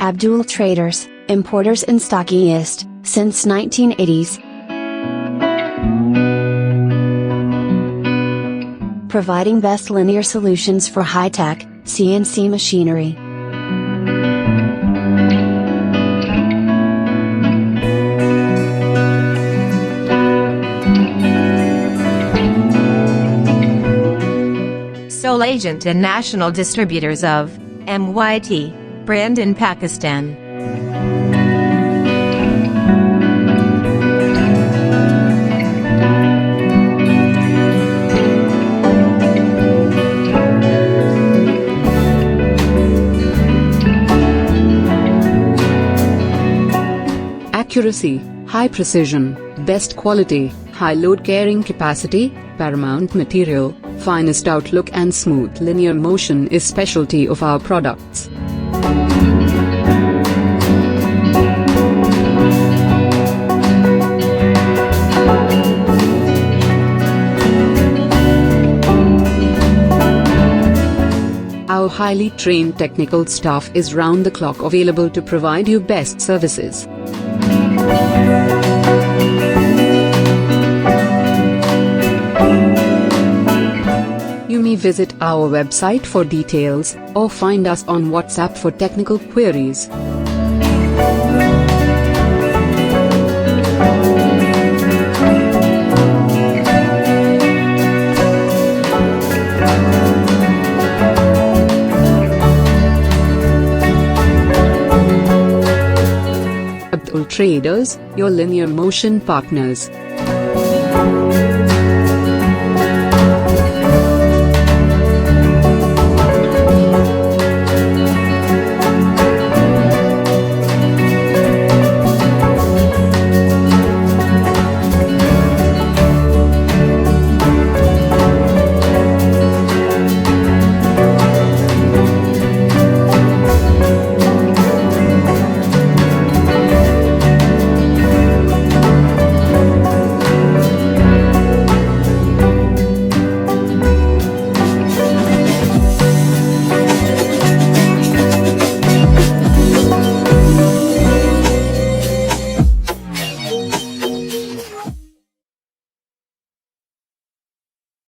Abdul Traders, importers and stockists, since 1980s. Providing best linear solutions for high-tech, CNC machinery. Sole agent and national distributors of Meiyate brand in Pakistan. Accuracy, high precision, best quality, high load carrying capacity, paramount material, finest outlook and smooth linear motion is specialty of our products. Our highly trained technical staff is round the clock available to provide you best services. You may visit our website for details, or find us on WhatsApp for technical queries. Abdul Traders, your linear motion partners.